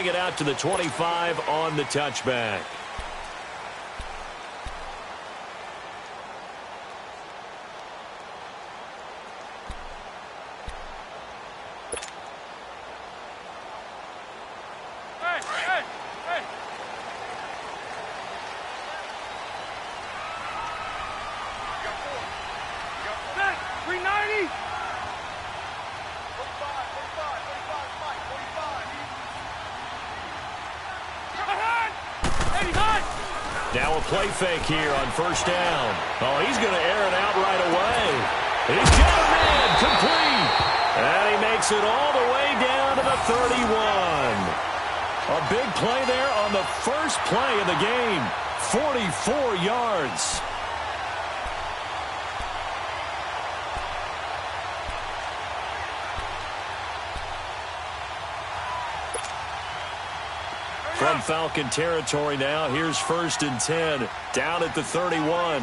it out to the 25 on the touchback. Now a play fake here on first down. Oh, he's going to air it out right away. He's got a man complete. And he makes it all the way down to the 31. A big play there on the first play of the game. 44 yards. From Falcon territory now, here's 1st and 10, down at the 31.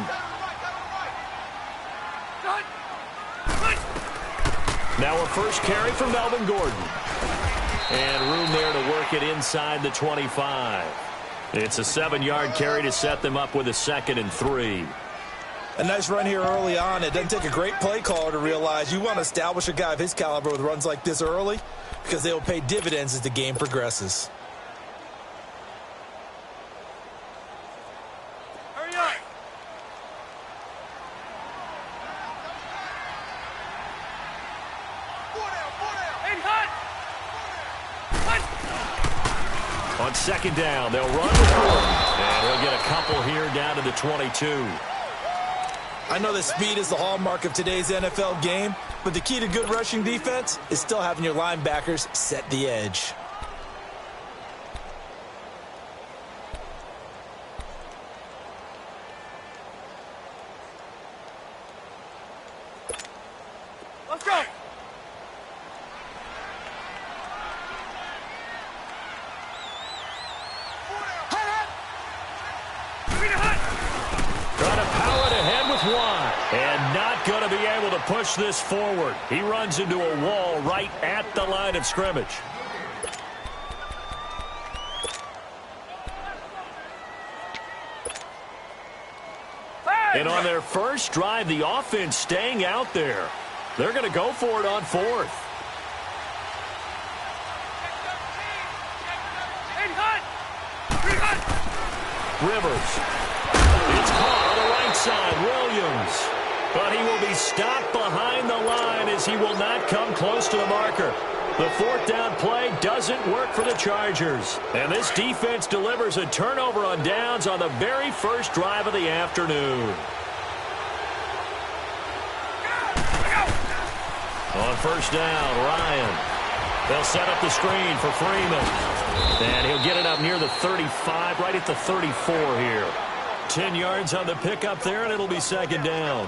Now a first carry for Melvin Gordon. And room there to work it inside the 25. It's a 7-yard carry to set them up with a 2nd and 3. A nice run here early on. It doesn't take a great play caller to realize you want to establish a guy of his caliber with runs like this early because they will pay dividends as the game progresses. On 2nd down, they'll run with Gordon. And he'll get a couple here down to the 22. I know that speed is the hallmark of today's NFL game, but the key to good rushing defense is still having your linebackers set the edge. Let's go. And not going to be able to push this forward. He runs into a wall right at the line of scrimmage. And on their first drive, the offense staying out there. They're going to go for it on 4th. Rivers. It's caught on the right side. Williams. But he will be stopped behind the line as he will not come close to the marker. The 4th down play doesn't work for the Chargers. And this defense delivers a turnover on downs on the very first drive of the afternoon. On first down, Ryan. They'll set up the screen for Freeman. And he'll get it up near the 35, right at the 34 here. 10 yards on the pickup there, and it'll be 2nd down.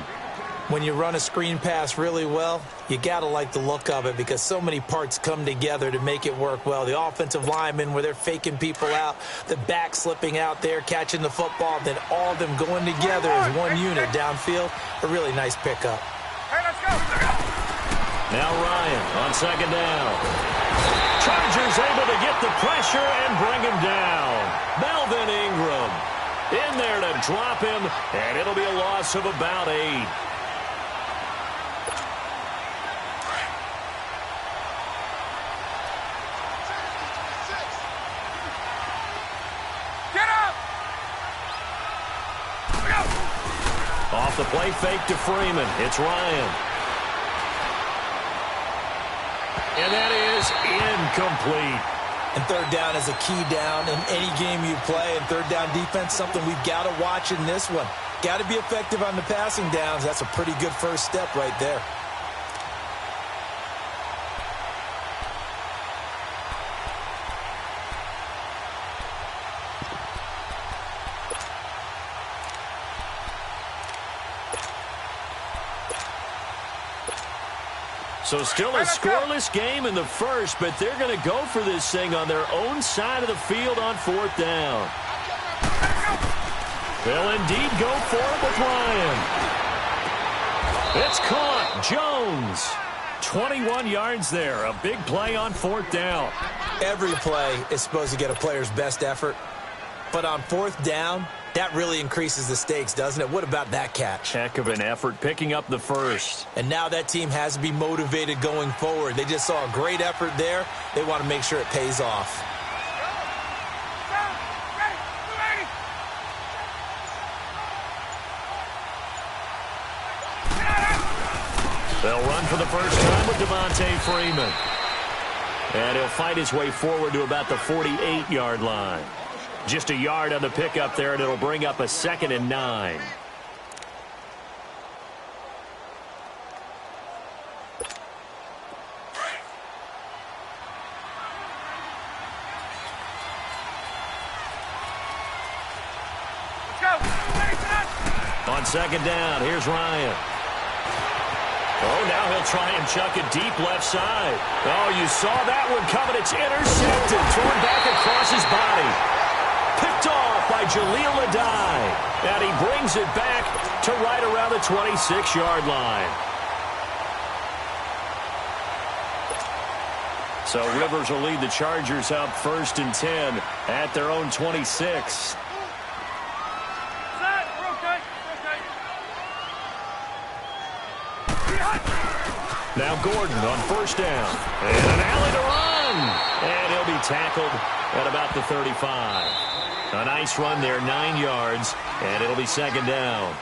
When you run a screen pass really well, you got to like the look of it because so many parts come together to make it work well. The offensive linemen where they're faking people out, the back slipping out there, catching the football, then all of them going together as one unit downfield. A really nice pickup. Hey, let's go. Now Ryan on 2nd down. Chargers able to get the pressure and bring him down. Melvin Ingram in there to drop him, and it'll be a loss of about 8. Off the play fake to Freeman. It's Ryan. And that is incomplete. And 3rd down is a key down in any game you play. And 3rd down defense, something we've got to watch in this one. Got to be effective on the passing downs. That's a pretty good first step right there. So still a scoreless game in the first, but they're going to go for this thing on their own side of the field on 4th down. They'll indeed go for it with Ryan. It's caught. Jones. 21 yards there. A big play on 4th down. Every play is supposed to get a player's best effort. But on 4th down, that really increases the stakes, doesn't it? What about that catch? Heck of an effort picking up the first. And now that team has to be motivated going forward. They just saw a great effort there. They want to make sure it pays off. They'll run for the first time with Devontae Freeman. And he'll fight his way forward to about the 48-yard line. Just a yard on the pickup there, and it'll bring up a 2nd and 9. On 2nd down, here's Ryan. Oh, now he'll try and chuck it deep left side. Oh, you saw that one coming. It's intercepted. Thrown back across his body. Picked off by Jaleel Adai. And he brings it back to right around the 26-yard line. So Rivers will lead the Chargers up 1st and 10 at their own 26. Now Gordon on 1st down. And an alley to run. And he'll be tackled at about the 35. A nice run there, 9 yards. And it'll be 2nd down.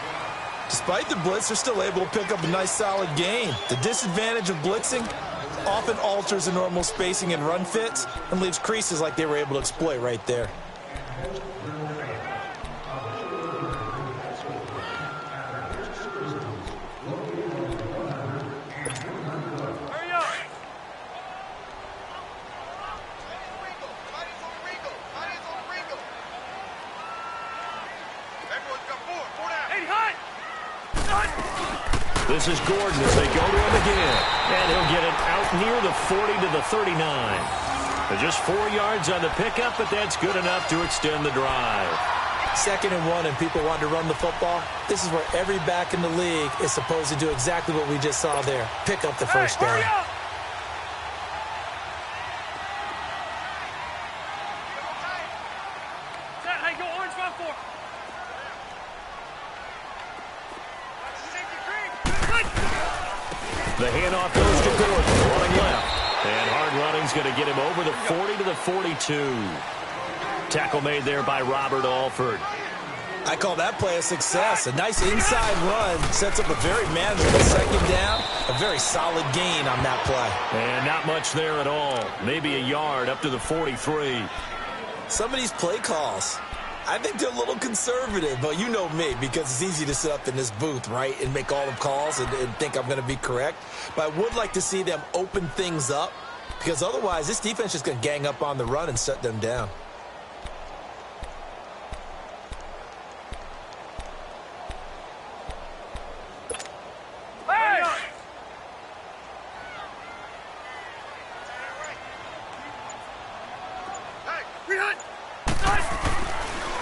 Despite the blitz, they're still able to pick up a nice solid gain. The disadvantage of blitzing often alters the normal spacing and run fits and leaves creases like they were able to exploit right there. This is Gordon as they go to him again. And he'll get it out near the 40 to the 39. Just 4 yards on the pickup, but that's good enough to extend the drive. 2nd and 1 and people want to run the football. This is where every back in the league is supposed to do exactly what we just saw there. Pick up the first down. The handoff goes to Gordon, running left. And hard running's going to get him over the 40 to the 42. Tackle made there by Robert Alford. I call that play a success. A nice inside run sets up a very manageable 2nd down. A very solid gain on that play. And not much there at all. Maybe a yard up to the 43. Some of these play calls, I think they're a little conservative, but you know me, because it's easy to sit up in this booth, right, and make all the calls and think I'm going to be correct. But I would like to see them open things up, because otherwise this defense is just going to gang up on the run and shut them down.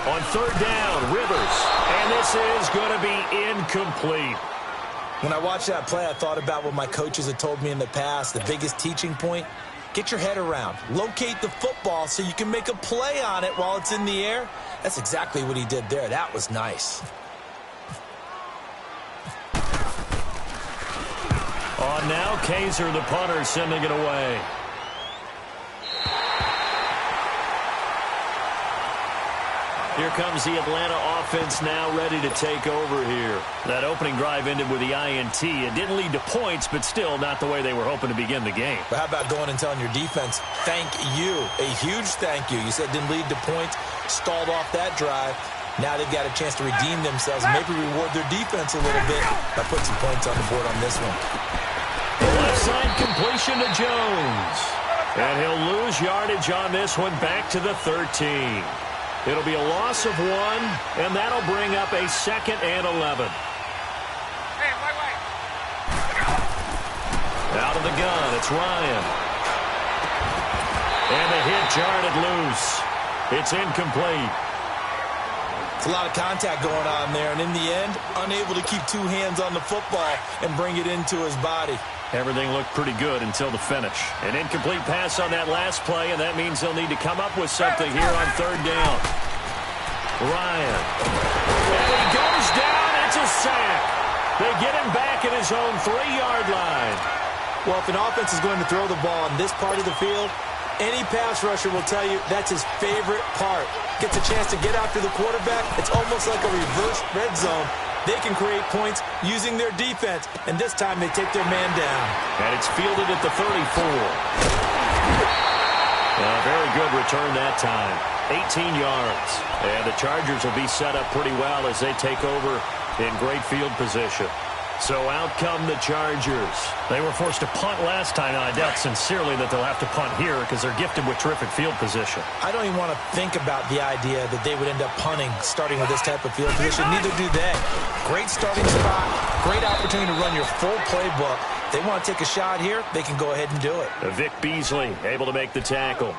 On 3rd down, Rivers. And this is going to be incomplete. When I watched that play, I thought about what my coaches had told me in the past. The biggest teaching point, get your head around. Locate the football so you can make a play on it while it's in the air. That's exactly what he did there. That was nice. On now, Kaiser, the punter, sending it away. Here comes the Atlanta offense now ready to take over here. That opening drive ended with the INT. It didn't lead to points, but still not the way they were hoping to begin the game. But how about going and telling your defense, thank you, a huge thank you. You said it didn't lead to points, stalled off that drive. Now they've got a chance to redeem themselves, maybe reward their defense a little bit by putting some points on the board on this one. Left side completion to Jones. And he'll lose yardage on this one back to the 13. It'll be a loss of 1, and that'll bring up a 2nd and 11. Hey, wait. Out of the gun, it's Ryan. And the hit jarred it loose. It's incomplete. It's a lot of contact going on there, and in the end, unable to keep 2 hands on the football and bring it into his body. Everything looked pretty good until the finish. An incomplete pass on that last play, and that means they'll need to come up with something here on third down. Ryan. And he goes down. It's a sack. They get him back at his own 3-yard line. Well, if an offense is going to throw the ball on this part of the field, any pass rusher will tell you that's his favorite part. Gets a chance to get after the quarterback. It's almost like a reverse red zone. They can create points using their defense, and this time they take their man down. And it's fielded at the 34. A very good return that time. 18 yards. And the Chargers will be set up pretty well as they take over in great field position. So out come the Chargers. They were forced to punt last time. Now, I doubt sincerely that they'll have to punt here because they're gifted with terrific field position. I don't even want to think about the idea that they would end up punting starting with this type of field position. Neither do they. Great starting spot. Great opportunity to run your full playbook. They want to take a shot here, they can go ahead and do it. Vic Beasley able to make the tackle.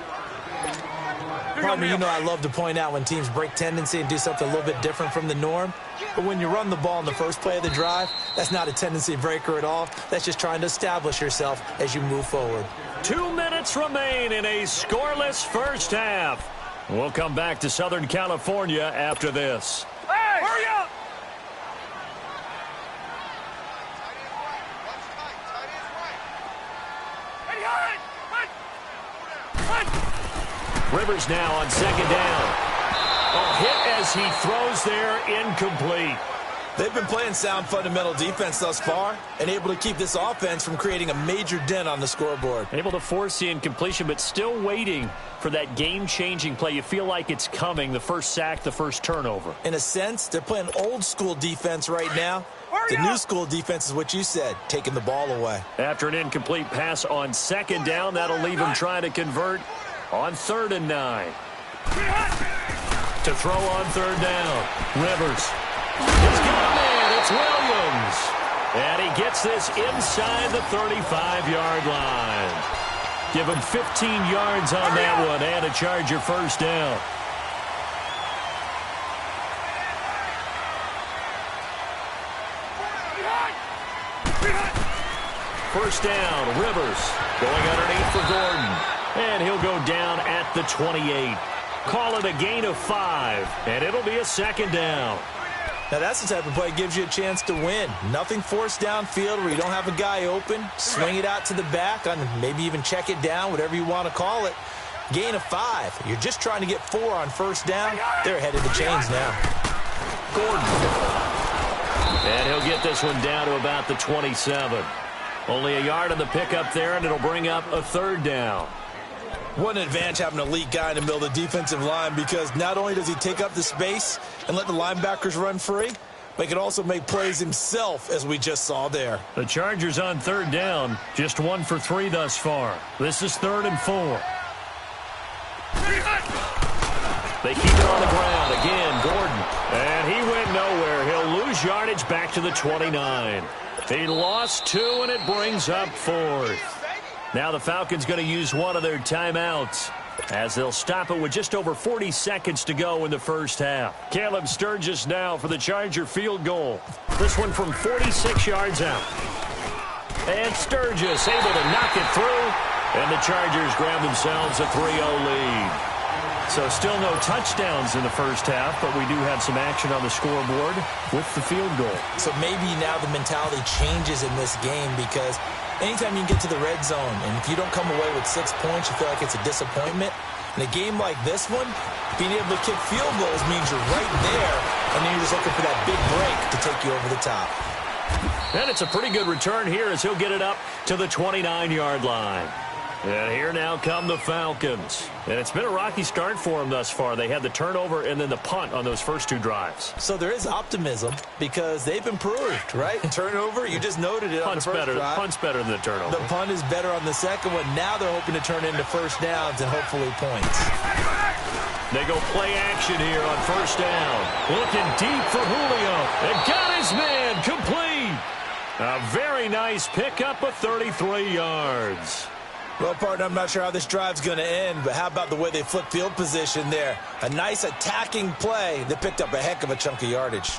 Partner, you know I love to point out when teams break tendency and do something a little bit different from the norm. But when you run the ball in the first play of the drive, that's not a tendency breaker at all. That's just trying to establish yourself as you move forward. 2 minutes remain in a scoreless first half. We'll come back to Southern California after this. Hey, hurry up! Rivers now on second down. A hit as he throws there, incomplete. They've been playing sound fundamental defense thus far and able to keep this offense from creating a major dent on the scoreboard. Able to force the incompletion, but still waiting for that game-changing play. You feel like it's coming, the first sack, the first turnover. In a sense, they're playing old-school defense right now. The new school defense is what you said, taking the ball away. After an incomplete pass on second down, that'll leave him trying to convert on 3rd and 9. To throw on 3rd down, Rivers. He's got a man. It's Williams. And he gets this inside the 35-yard line. Give him 15 yards on that one and a Charger first down. First down, Rivers going underneath for Gordon. And he'll go down at the 28. Call it a gain of 5, and it'll be a second down. Now, that's the type of play that gives you a chance to win. Nothing forced downfield where you don't have a guy open. Swing it out to the back, and maybe even check it down, whatever you want to call it. Gain of 5. You're just trying to get 4 on first down. They're ahead of the chains now. Gordon. And he'll get this one down to about the 27. Only a yard on the pickup there, and it'll bring up a 3rd down. What an advantage having an elite guy in the middle of the defensive line, because not only does he take up the space and let the linebackers run free, but he can also make plays himself, as we just saw there. The Chargers on 3rd down, just 1 for 3 thus far. This is 3rd and 4. They keep it on the ground. Again, Gordon. And he went nowhere. He'll lose yardage back to the 29. He lost 2, and it brings up 4th. Now the Falcons going to use one of their timeouts as they'll stop it with just over 40 seconds to go in the first half. Caleb Sturgis now for the Charger field goal. This one from 46 yards out. And Sturgis able to knock it through. And the Chargers grab themselves a 3-0 lead. So still no touchdowns in the first half, but we do have some action on the scoreboard with the field goal. So maybe now the mentality changes in this game, because anytime you can get to the red zone, and if you don't come away with 6 points, you feel like it's a disappointment. In a game like this one, being able to kick field goals means you're right there, and then you're just looking for that big break to take you over the top. And it's a pretty good return here as he'll get it up to the 29-yard line. And here now come the Falcons. And it's been a rocky start for them thus far. They had the turnover and then the punt on those first 2 drives. So there is optimism because they've improved, right? Turnover, you just noted it on the first drive. Punt's better than the turnover. The punt is better on the second one. Now they're hoping to turn into first downs and hopefully points. They go play action here on first down. Looking deep for Julio. And got his man complete. A very nice pickup of 33 yards. Well, partner, I'm not sure how this drive's going to end, but how about the way they flip field position there? A nice attacking play that picked up a heck of a chunk of yardage.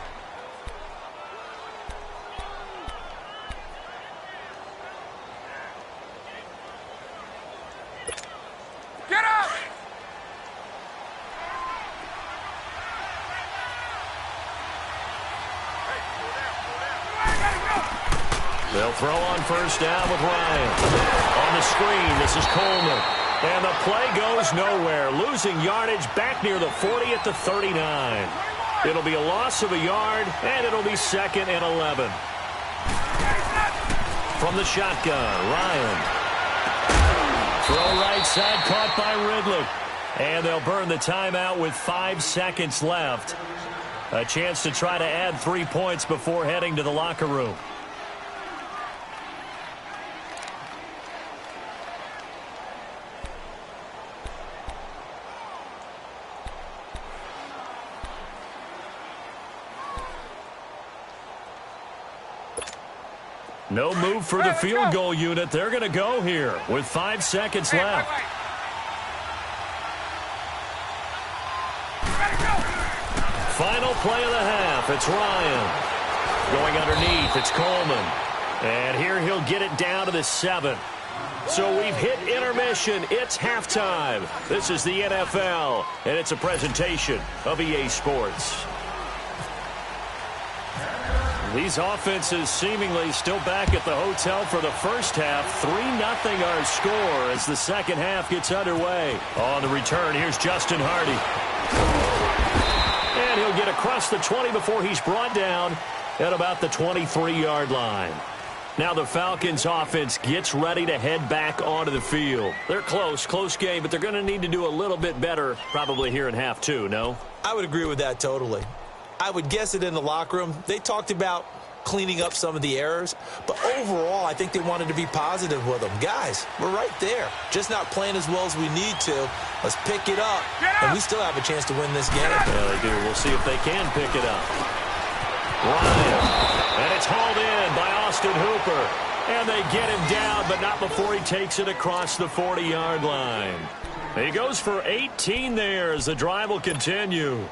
They'll throw on first down with Ryan. On the screen, this is Coleman. And the play goes nowhere. Losing yardage back near the 40 at the 39. It'll be a loss of a yard, and it'll be 2nd and 11. From the shotgun, Ryan. Throw right side, caught by Ridley. And they'll burn the timeout with 5 seconds left. A chance to try to add 3 points before heading to the locker room. No move for the field goal unit. They're going to go here with 5 seconds left. Final play of the half. It's Ryan. Going underneath, it's Coleman. And here he'll get it down to the 7. So we've hit intermission. It's halftime. This is the NFL, and it's a presentation of EA Sports. These offenses seemingly still back at the hotel for the first half. 3-0 our score as the second half gets underway. On the return, here's Justin Hardy. And he'll get across the 20 before he's brought down at about the 23-yard line. Now the Falcons offense gets ready to head back onto the field. They're close game, but they're going to need to do a little bit better probably here in half two, no? I would agree with that totally. I would guess it in the locker room. They talked about cleaning up some of the errors, but overall, I think they wanted to be positive with them. Guys, we're right there. Just not playing as well as we need to. Let's pick it up, and we still have a chance to win this game. Yeah, they do. We'll see if they can pick it up. Ryan, and it's hauled in by Austin Hooper, and they get him down, but not before he takes it across the 40-yard line. He goes for 18 there as the drive will continue.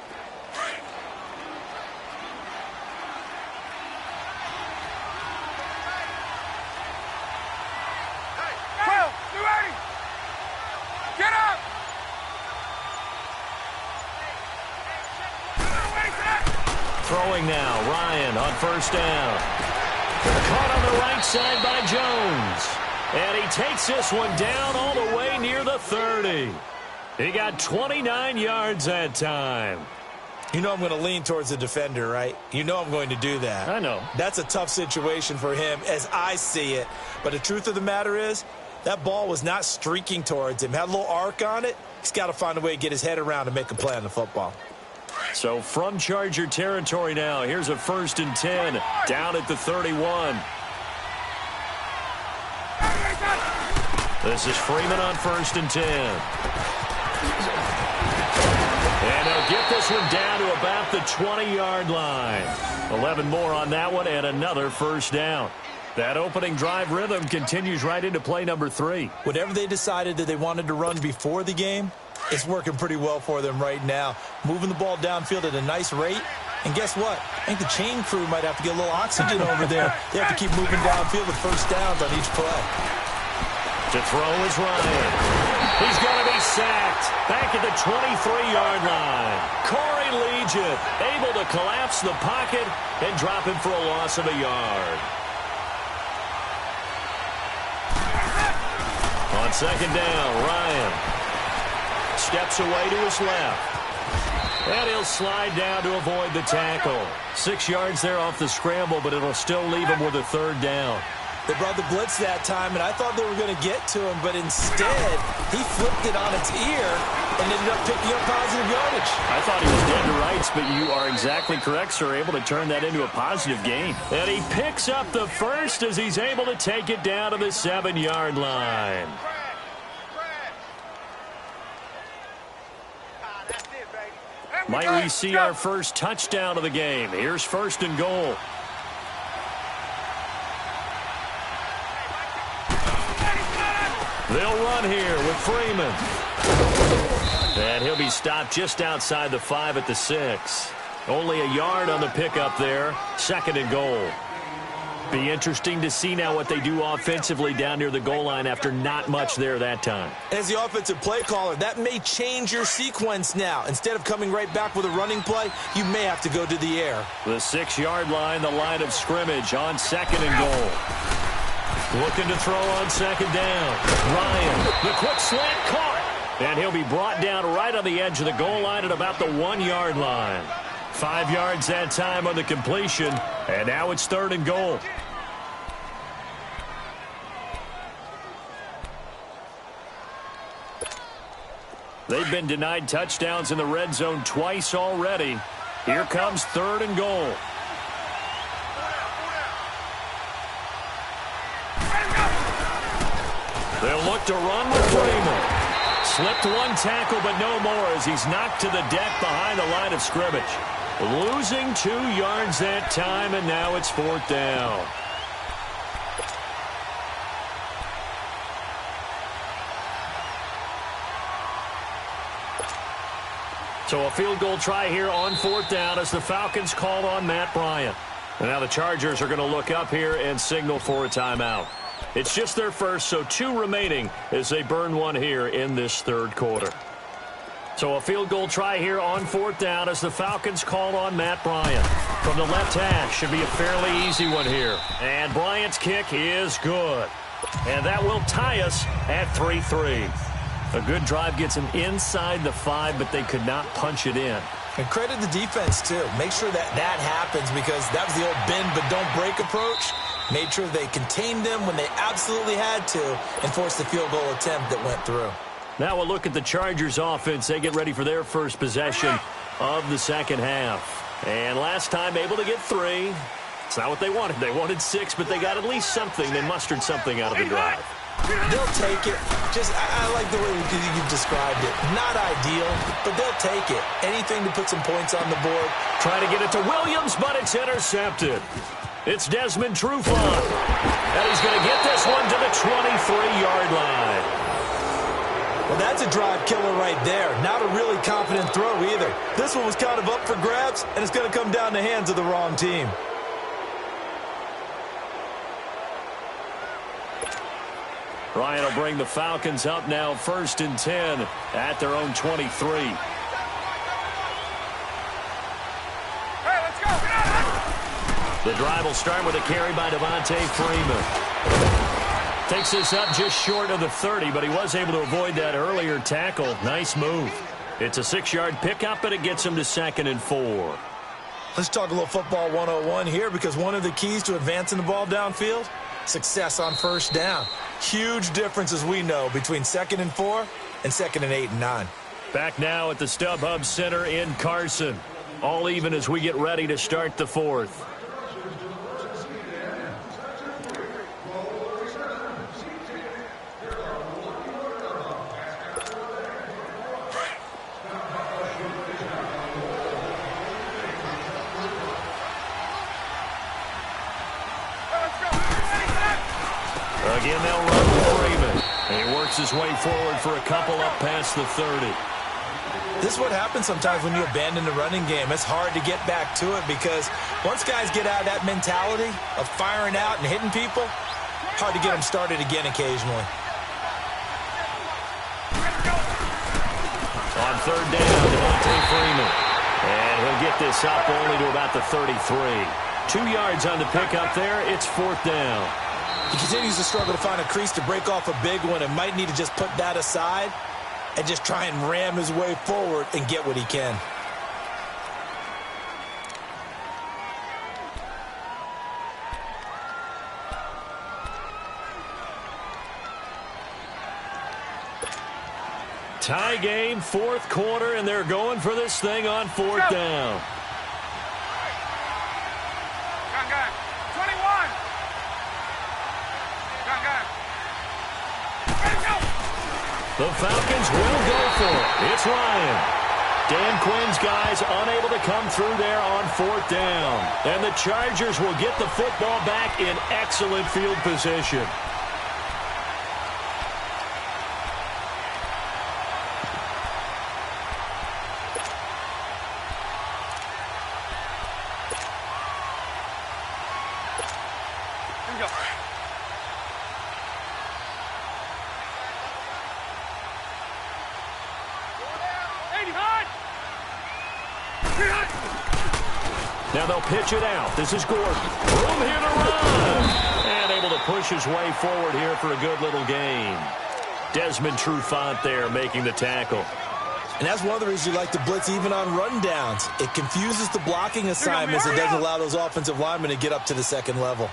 Throwing now, Ryan on first down. Caught on the right side by Jones. And he takes this one down all the way near the 30. He got 29 yards that time. You know I'm going to lean towards the defender, right? You know I'm going to do that. I know. That's a tough situation for him as I see it. But the truth of the matter is, that ball was not streaking towards him. Had a little arc on it. He's got to find a way to get his head around and make a play on the football. So from Charger territory now, here's a 1st and 10 down at the 31. This is Freeman on 1st and 10. And they'll get this one down to about the 20-yard line. 11 more on that one and another first down. That opening drive rhythm continues right into play number 3. Whatever they decided that they wanted to run before the game, it's working pretty well for them right now. Moving the ball downfield at a nice rate. And guess what? I think the chain crew might have to get a little oxygen over there. They have to keep moving downfield with first downs on each play. To throw is Ryan. He's going to be sacked back at the 23-yard line. Corey Legion able to collapse the pocket and drop him for a loss of a yard. On second down, Ryan steps away to his left. And he'll slide down to avoid the tackle. 6 yards there off the scramble, but it'll still leave him with a 3rd down. They brought the blitz that time, and I thought they were going to get to him, but instead, he flipped it on its ear and ended up picking up positive yardage. I thought he was dead to rights, but you are exactly correct, sir, able to turn that into a positive gain. And he picks up the first as he's able to take it down to the 7-yard line. Might we see our first touchdown of the game? Here's 1st and goal. They'll run here with Freeman. And he'll be stopped just outside the 5 at the 6. Only a yard on the pickup there. 2nd and goal. Be interesting to see now what they do offensively down near the goal line after not much there that time. As the offensive play caller, that may change your sequence now. Instead of coming right back with a running play, you may have to go to the air. The 6-yard line, the line of scrimmage on 2nd and goal. Looking to throw on 2nd down. Ryan, the quick slant caught. And he'll be brought down right on the edge of the goal line at about the 1-yard line. 5 yards that time on the completion, and now it's 3rd and goal. They've been denied touchdowns in the red zone twice already. Here comes 3rd and goal. They'll look to run with Freeman. Slipped one tackle, but no more as he's knocked to the deck behind the line of scrimmage. Losing 2 yards that time, and now it's 4th down. So a field goal try here on 4th down as the Falcons call on Matt Bryant. And now the Chargers are going to look up here and signal for a timeout. It's just their first, so 2 remaining as they burn one here in this 3rd quarter. So a field goal try here on 4th down as the Falcons call on Matt Bryant. From the left hash, should be a fairly easy one here. And Bryant's kick is good. And that will tie us at 3-3. A good drive gets them inside the 5, but they could not punch it in. And credit the defense, too. Make sure that happens because that was the old bend but don't break approach. Made sure they contained them when they absolutely had to and forced the field goal attempt that went through. Now we'll look at the Chargers offense. They get ready for their first possession of the 2nd half. And last time able to get 3. It's not what they wanted. They wanted 6, but they got at least something. They mustered something out of the drive. They'll take it. I like the way you've described it. Not ideal, but they'll take it. Anything to put some points on the board. Trying to get it to Williams, but it's intercepted. It's Desmond Trufant. And he's going to get this one to the 23-yard line. Well, that's a drive killer right there. Not a really confident throw either. This one was kind of up for grabs, and it's going to come down the hands of the wrong team. Ryan will bring the Falcons up now 1st and 10 at their own 23. Hey, let's go. The drive will start with a carry by Devontae Freeman. Takes this up just short of the 30, but he was able to avoid that earlier tackle. Nice move. It's a 6-yard pickup, and it gets him to 2nd and 4. Let's talk a little football 101 here because one of the keys to advancing the ball downfield, success on 1st down. Huge difference, as we know, between 2nd and 4 and 2nd and 8 and 9. Back now at the StubHub Center in Carson. All even as we get ready to start the 4th. Again, they'll run with Freeman. And he works his way forward for a couple up past the 30. This is what happens sometimes when you abandon the running game. It's hard to get back to it because once guys get out of that mentality of firing out and hitting people, hard to get them started again occasionally. On 3rd down, Devontae Freeman. And he'll get this up only to about the 33. 2 yards on the pickup there. It's 4th down. He continues to struggle to find a crease to break off a big one and might need to just put that aside and just try and ram his way forward and get what he can. Tie game, 4th quarter, and they're going for this thing on 4th down. Gun. 21. Gun. The Falcons will go for it. It's Ryan. Dan Quinn's guys unable to come through there on 4th down. And the Chargers will get the football back in excellent field position. Now they'll pitch it out. This is Gordon. Room here to run. And able to push his way forward here for a good little gain. Desmond Trufant there making the tackle. And that's one of the reasons you like to blitz even on rundowns. It confuses the blocking assignments. It doesn't allow those offensive linemen to get up to the second level.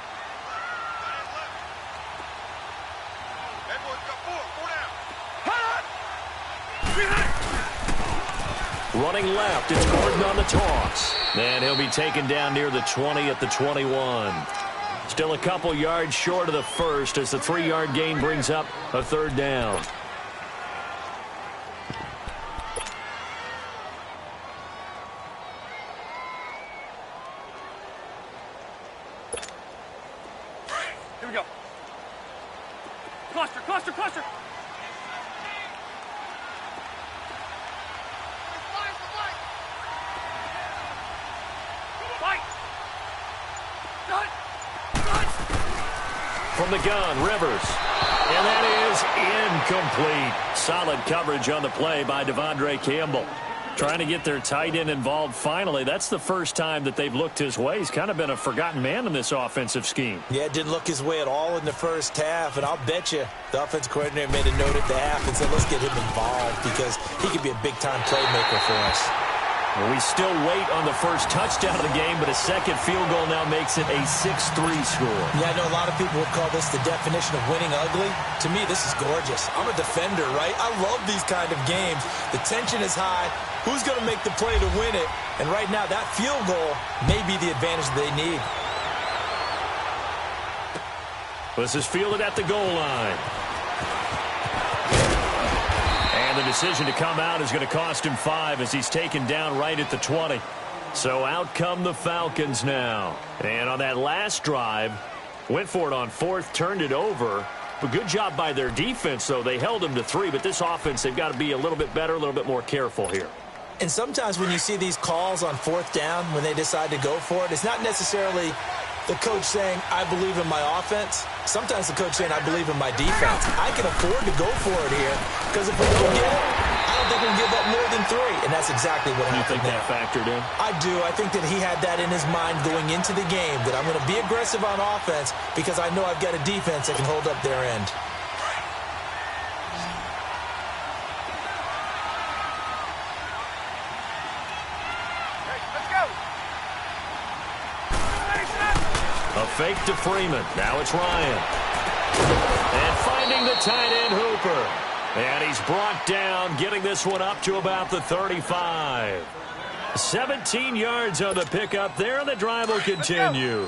Running left, it's Gordon on the toss. And he'll be taken down near the 20 at the 21. Still a couple yards short of the first as the 3-yard gain brings up a third down. Here we go. Cluster, cluster, cluster. From the gun, Rivers. And that is incomplete. Solid coverage on the play by Devondre Campbell. Trying to get their tight end involved finally. That's the first time that they've looked his way. He's kind of been a forgotten man in this offensive scheme. Yeah, it didn't look his way at all in the first half. And I'll bet you the offense coordinator made a note at the half and said, let's get him involved because he could be a big-time playmaker for us. Well, we still wait on the first touchdown of the game, but a second field goal now makes it a 6-3 score. Yeah, I know a lot of people would call this the definition of winning ugly. To me, this is gorgeous. I'm a defender, right? I love these kind of games. The tension is high. Who's going to make the play to win it? And right now, that field goal may be the advantage they need. This is fielded at the goal line. And the decision to come out is going to cost him 5 as he's taken down right at the 20. So out come the Falcons now. And on that last drive, went for it on 4th, turned it over. But good job by their defense, though. They held them to 3, but this offense, they've got to be a little bit better, a little bit more careful here. And sometimes when you see these calls on 4th down, when they decide to go for it, it's not necessarily the coach saying, I believe in my offense. Sometimes the coach saying, I believe in my defense. I can afford to go for it here because if we don't get it, I don't think we'll give up more than 3. And that's exactly what happened. You think that factored in? I do. I think that he had that in his mind going into the game, that I'm going to be aggressive on offense because I know I've got a defense that can hold up their end. A fake to Freeman. Now it's Ryan. And finding the tight end Hooper. And he's brought down, getting this one up to about the 35. 17 yards on the pickup there, and the drive will continue.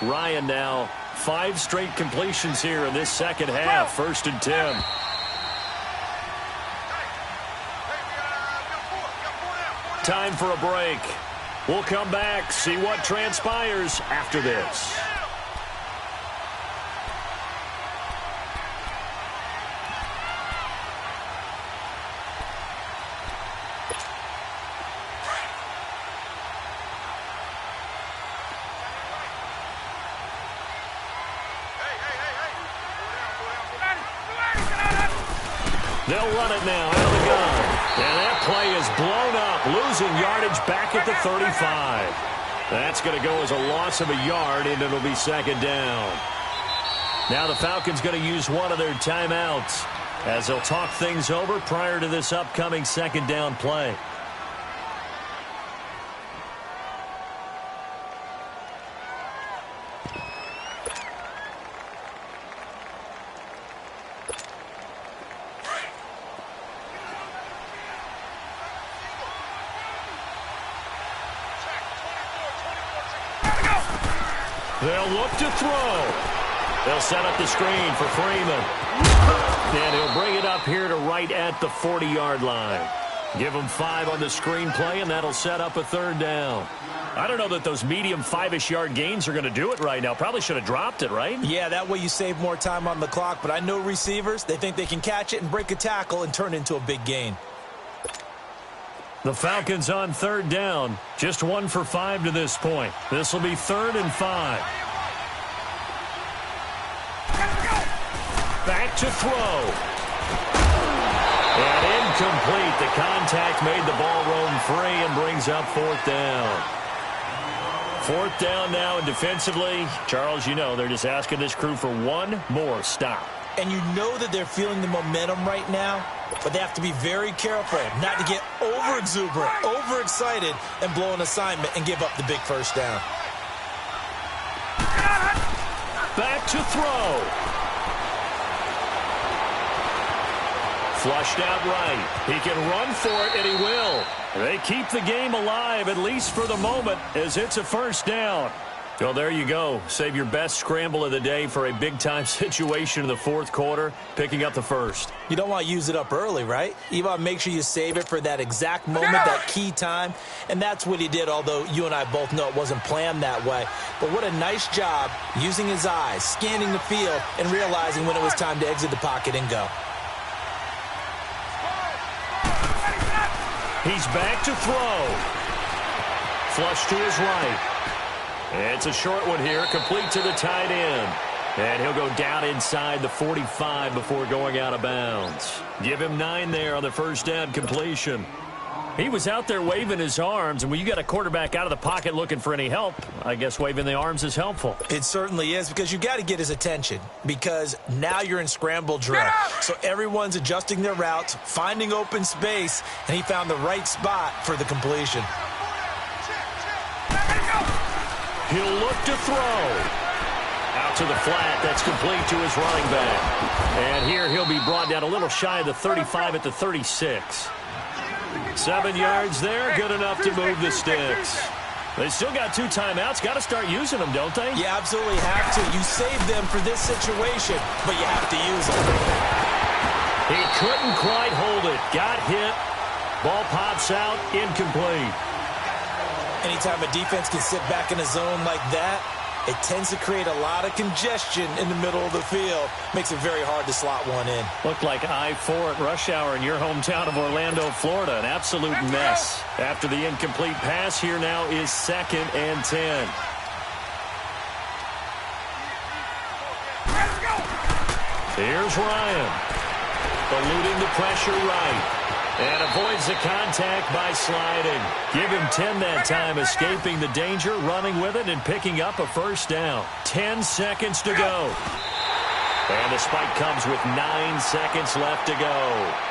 Ryan now 5 straight completions here in this second half. 1st and 10. Time for a break. We'll come back, see what transpires after this. They'll run it now out of the gun. And that play is blown up, losing yardage back at the 35. That's going to go as a loss of a yard, and it'll be 2nd down. Now the Falcons going to use one of their timeouts as they'll talk things over prior to this upcoming 2nd down play. They'll look to throw. They'll set up the screen for Freeman. And he'll bring it up here to right at the 40-yard line. Give him 5 on the screen play, and that'll set up a 3rd down. I don't know that those medium 5-ish yard gains are going to do it right now. Probably should have dropped it, right? Yeah, that way you save more time on the clock. But I know receivers, they think they can catch it and break a tackle and turn it into a big gain. The Falcons on 3rd down. Just 1 for 5 to this point. This will be 3rd and 5. Back to throw. And incomplete. The contact made the ball roam free and brings brings up fourth down. Fourth down now, and defensively, Charles, you know, they're just asking this crew for one more stop. And you know that they're feeling the momentum right now, but they have to be very careful not to get over-exuberant, overexcited, and blow an assignment and give up the big first down. Back to throw. Flushed out right. He can run for it, and he will. They keep the game alive, at least for the moment, as it's a first down. Well, there you go. Save your best scramble of the day for a big-time situation in the fourth quarter, picking up the first. You don't want to use it up early, right? You want to make sure you save it for that exact moment, that key time. And that's what he did, although you and I both know it wasn't planned that way. But what a nice job using his eyes, scanning the field, and realizing when it was time to exit the pocket and go. He's back to throw. Flush to his right. It's a short one here, complete to the tight end. And he'll go down inside the 45 before going out of bounds. Give him 9 there on the first down completion. He was out there waving his arms, and when you got a quarterback out of the pocket looking for any help, I guess waving the arms is helpful. It certainly is, because you got to get his attention, because now you're in scramble drill. So everyone's adjusting their routes, finding open space, and he found the right spot for the completion. He'll look to throw. Out to the flat. That's complete to his running back. And here he'll be brought down a little shy of the 35 at the 36. 7 yards there, good enough to move the sticks. They still got 2 timeouts. Got to start using them, don't they? You absolutely have to. You save them for this situation, but you have to use them. He couldn't quite hold it. Got hit. Ball pops out, incomplete. Anytime a defense can sit back in a zone like that, it tends to create a lot of congestion in the middle of the field. Makes it very hard to slot one in. Looked like I-4 at rush hour in your hometown of Orlando, Florida. An absolute mess. After the incomplete pass, here now is 2nd and 10. Here's Ryan. Eluding the pressure right. And avoids the contact by sliding. Give him 10 that time, escaping the danger, running with it, and picking up a first down. 10 seconds to go. And the spike comes with 9 seconds left to go.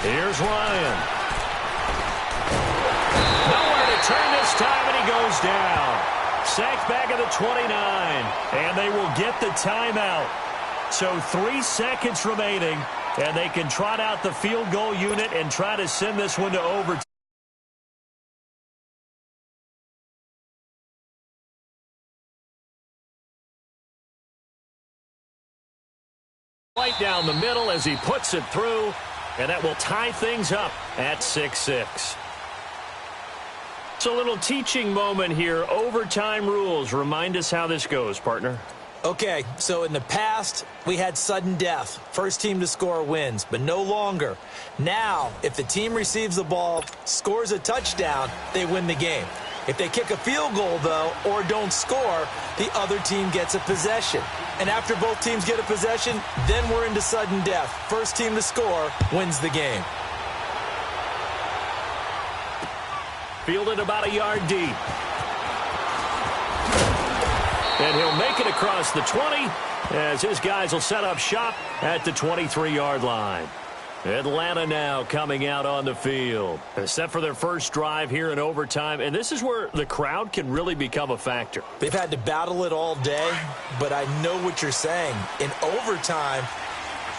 Here's Ryan. Nowhere to turn this time, and he goes down. Sacked back at the 29, and they will get the timeout. So 3 seconds remaining, and they can trot out the field goal unit and try to send this one to overtime. Right down the middle as he puts it through. And that will tie things up at 6-6. It's a little teaching moment here. Overtime rules. Remind us how this goes, partner. Okay, so in the past, we had sudden death. First team to score wins, but no longer. Now, if the team receives the ball, scores a touchdown, they win the game. If they kick a field goal, though, or don't score, the other team gets a possession. And after both teams get a possession, then we're into sudden death. First team to score wins the game. Fielded about a yard deep. And he'll make it across the 20 as his guys will set up shop at the 23-yard line. Atlanta now coming out on the field. Set for their first drive here in overtime. And this is where the crowd can really become a factor. They've had to battle it all day, but I know what you're saying. In overtime,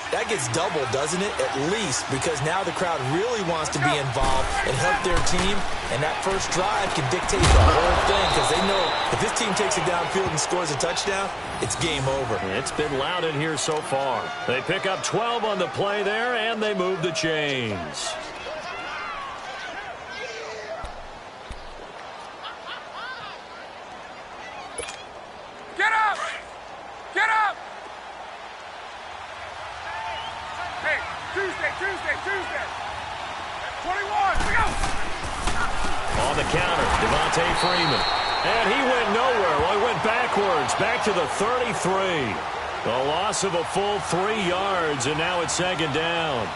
that gets doubled, doesn't it? At least, because now the crowd really wants to be involved and help their team. And that first drive can dictate the whole thing, because they know if this team takes it downfield and scores a touchdown, it's game over. It's been loud in here so far. They pick up 12 on the play there, and they move the chains. Devontae Freeman. And he went nowhere. Well, he went backwards, back to the 33. A loss of a full 3 yards, and now it's second down.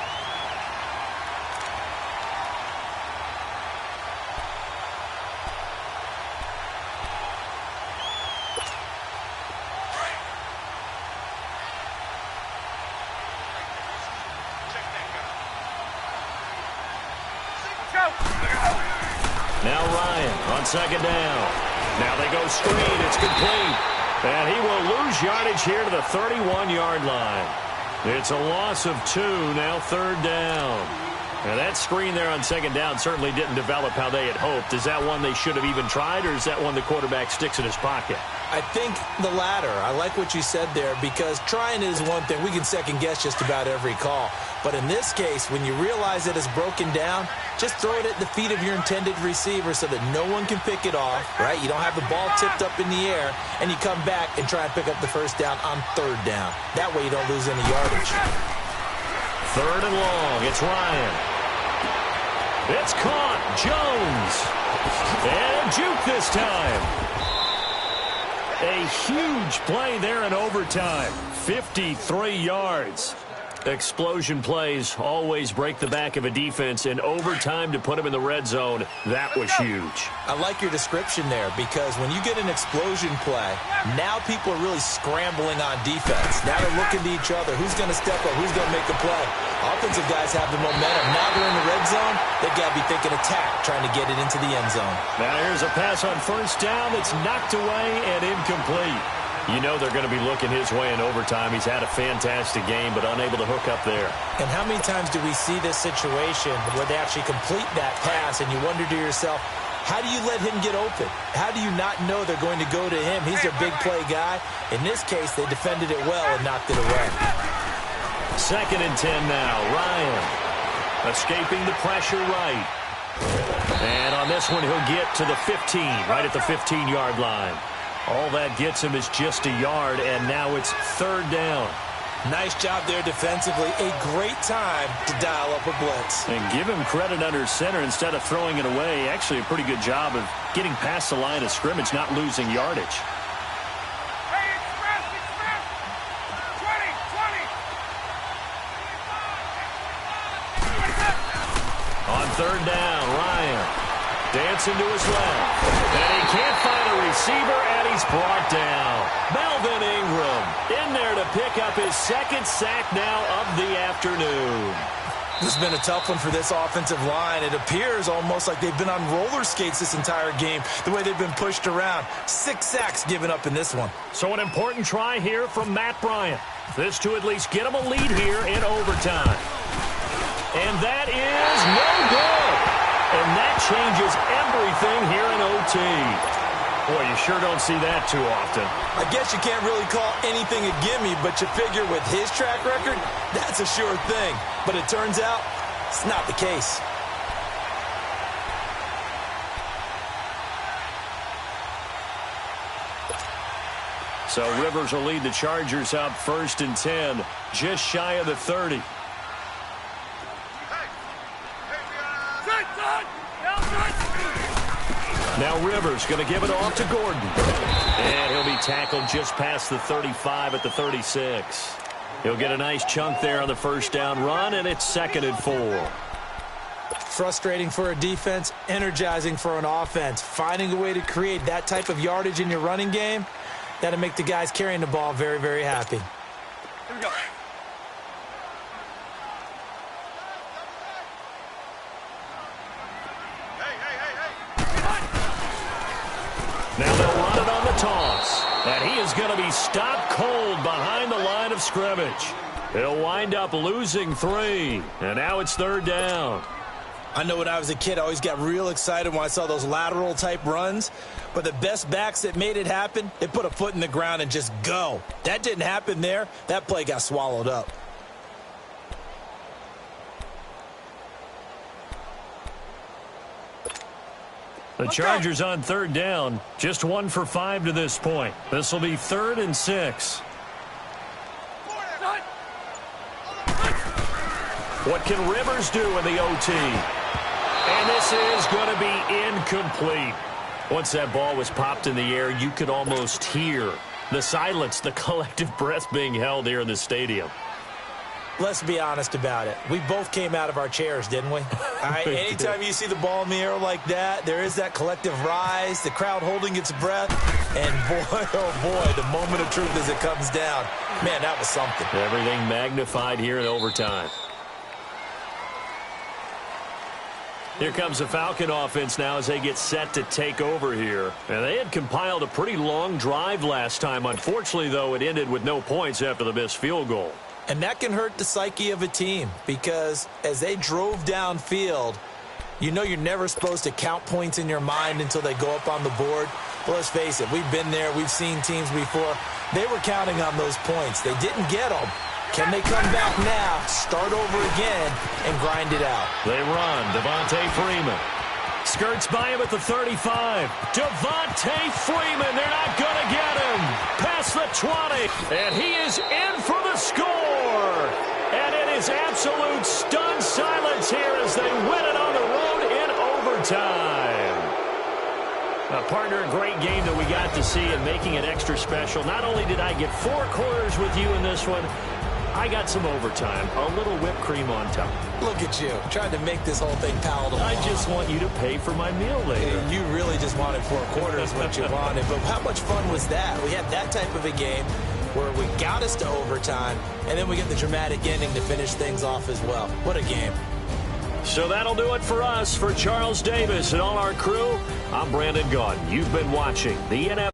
Now Ryan on second down. Now they go screen. It's complete. And he will lose yardage here to the 31-yard line. It's a loss of 2, now third down. Now that screen there on second down certainly didn't develop how they had hoped. Is that one they should have even tried, or is that one the quarterback sticks in his pocket? I think the latter. I like what you said there, because trying is one thing. We can second-guess just about every call. But in this case, when you realize that it's broken down, just throw it at the feet of your intended receiver so that no one can pick it off, right? You don't have the ball tipped up in the air, and you come back and try and pick up the first down on third down. That way you don't lose any yardage. Third and long. It's Ryan. It's caught. Jones. And juke this time. A huge play there in overtime. 53 yards. Explosion plays always break the back of a defense, and overtime to put them in the red zone, that was huge. I like your description there, because when you get an explosion play, now people are really scrambling on defense. Now they're looking to each other. Who's going to step up? Who's going to make a play? Offensive guys have the momentum. Now they're in the red zone. They've got to be thinking attack, trying to get it into the end zone. Now here's a pass on first down that's knocked away and incomplete. You know they're going to be looking his way in overtime. He's had a fantastic game, but unable to hook up there. And how many times do we see this situation where they actually complete that pass, and you wonder to yourself, how do you let him get open? How do you not know they're going to go to him? He's a big play guy. In this case, they defended it well and knocked it away. Second and 10 now. Ryan escaping the pressure right. And on this one, he'll get to the 15, right at the 15-yard line. All that gets him is just a yard, and now it's third down. Nice job there defensively. A great time to dial up a blitz. And give him credit under center instead of throwing it away. Actually, a pretty good job of getting past the line of scrimmage, not losing yardage. Hey, express! 20! On third down, Ryan dancing to his left. And he can't find a receiver, and he's brought down. Melvin Ingram in there to pick up his second sack now of the afternoon. This has been a tough one for this offensive line. It appears almost like they've been on roller skates this entire game, the way they've been pushed around. 6 sacks given up in this one. So an important try here from Matt Bryant. This to at least get him a lead here in overtime. And that is no good. And that changes everything here in OT. Boy, you sure don't see that too often. I guess you can't really call anything a gimme, but you figure with his track record, that's a sure thing. But it turns out, it's not the case. So Rivers will lead the Chargers up first and 10, just shy of the 30. Now Rivers going to give it off to Gordon. And he'll be tackled just past the 35 at the 36. He'll get a nice chunk there on the first down run, and it's second and 4. Frustrating for a defense, energizing for an offense. Finding a way to create that type of yardage in your running game, that'll make the guys carrying the ball very, very happy. Here we go. Now they'll run it on the toss. And he is going to be stopped cold behind the line of scrimmage. He'll wind up losing 3. And now it's third down. I know when I was a kid, I always got real excited when I saw those lateral-type runs. But the best backs that made it happen, they put a foot in the ground and just go. That didn't happen there. That play got swallowed up. The Chargers on third down, just 1 for 5 to this point. This will be 3rd and 6. What can Rivers do in the OT? And this is going to be incomplete. Once that ball was popped in the air, you could almost hear the silence, the collective breath being held here in the stadium. Let's be honest about it. We both came out of our chairs, didn't we? All right, anytime you see the ball in the air like that, there is that collective rise, the crowd holding its breath, and boy, oh boy, the moment of truth as it comes down. Man, that was something. Everything magnified here in overtime. Here comes the Falcon offense now as they get set to take over here. And they had compiled a pretty long drive last time. Unfortunately, though, it ended with no points after the missed field goal. And that can hurt the psyche of a team because as they drove downfield, you know you're never supposed to count points in your mind until they go up on the board. But let's face it, we've been there. We've seen teams before. They were counting on those points. They didn't get them. Can they come back now, start over again, and grind it out? They run. Devontae Freeman skirts by him at the 35. Devontae Freeman, they're not going to get him. Past the 20, and he is in for the score. And it is absolute stunned silence here as they win it on the road in overtime. Partner, a great game that we got to see and making it extra special. Not only did I get 4 quarters with you in this one, I got some overtime, a little whipped cream on top. Look at you, trying to make this whole thing palatable. I just want you to pay for my meal later. You really just wanted 4 quarters what you wanted, but how much fun was that? We had that type of a game where we got us to overtime, and then we get the dramatic ending to finish things off as well. What a game. So that'll do it for us. For Charles Davis and all our crew, I'm Brandon Gaudin. You've been watching the NFL.